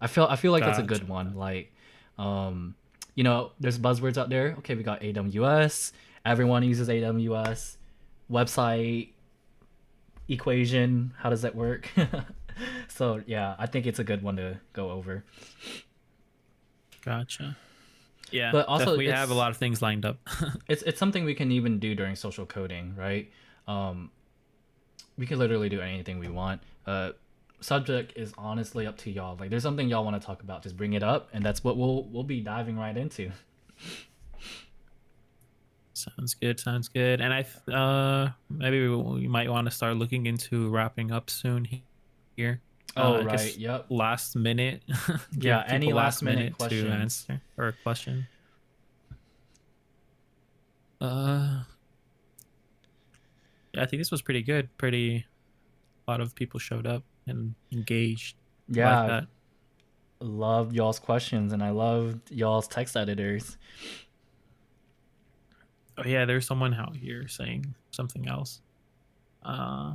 Speaker 1: I feel like that's a
Speaker 2: Gotcha.
Speaker 1: good one. Like, um, there's buzzwords out there. Okay, we got AWS. Everyone uses AWS. Website equation. How does that work? So yeah, I think it's a good one to go over.
Speaker 2: Gotcha. Yeah,
Speaker 1: But also,
Speaker 2: definitely have a lot of things lined up.
Speaker 1: it's something we can even do during social coding, right? Um, we can literally do anything we want. Subject is honestly up to y'all. Like, there's something y'all want to talk about, just bring it up, and that's what we'll be diving right into.
Speaker 2: Sounds good. Sounds good. And maybe we might want to start looking into wrapping up soon here.
Speaker 1: Oh
Speaker 2: I
Speaker 1: right,
Speaker 2: guess
Speaker 1: yep,
Speaker 2: last minute,
Speaker 1: yeah.
Speaker 2: give
Speaker 1: Any
Speaker 2: people
Speaker 1: last
Speaker 2: last
Speaker 1: minute
Speaker 2: minute to
Speaker 1: questions?
Speaker 2: answer or question. Uh, yeah, I think this was pretty good. A lot of people showed up and engaged. I like
Speaker 1: Yeah,
Speaker 2: that.
Speaker 1: loved y'all's questions, and I loved y'all's text editors.
Speaker 2: Oh yeah, there's someone out here saying something else. Uh,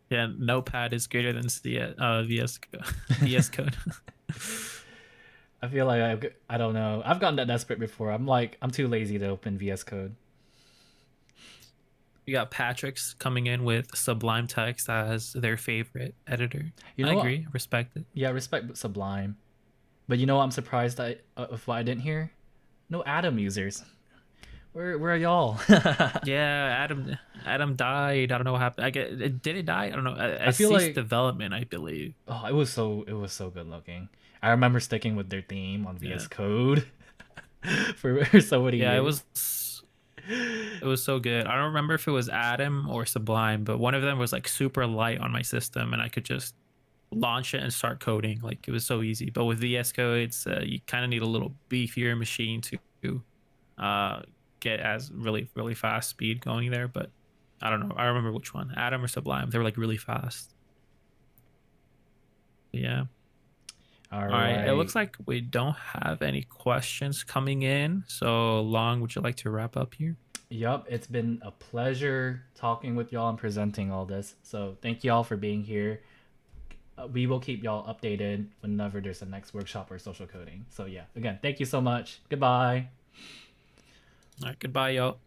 Speaker 2: yeah, Notepad is greater than VS Code.
Speaker 1: I feel like I don't know. I've gotten that desperate before. I'm like, I'm too lazy to open VS Code.
Speaker 2: You got Patrick's coming in with Sublime Text as their favorite editor.
Speaker 1: You
Speaker 2: I
Speaker 1: know what?
Speaker 2: agree, respect it.
Speaker 1: Yeah, respect Sublime. But you know what? I'm surprised of what I didn't hear. No Atom users. Where are y'all?
Speaker 2: Yeah, Adam died. I don't know what happened. Did it die? I don't know.
Speaker 1: I
Speaker 2: It
Speaker 1: feel
Speaker 2: ceased
Speaker 1: like
Speaker 2: development, I believe.
Speaker 1: it was so good looking. I remember sticking with their theme on
Speaker 2: Yeah,
Speaker 1: VS Code for so many
Speaker 2: yeah,
Speaker 1: years.
Speaker 2: it was so good. I don't remember if it was Adam or Sublime, but one of them was like super light on my system, and I could just launch it and start coding. Like it was so easy. But with VS Code, it's you kind of need a little beefier machine to uh, get as really fast speed going there. But I don't know. I remember which one, Adam or Sublime. They were like really fast. Yeah.
Speaker 1: All
Speaker 2: All right. It
Speaker 1: right.
Speaker 2: looks like we don't have any questions coming in. So Long, would you like to wrap up here?
Speaker 1: Yup, it's been a pleasure talking with y'all and presenting all this. So thank y'all for being here. We will keep y'all updated whenever there's a next workshop or social coding. So yeah, again, thank you so much. Goodbye.
Speaker 2: All right. Goodbye, y'all.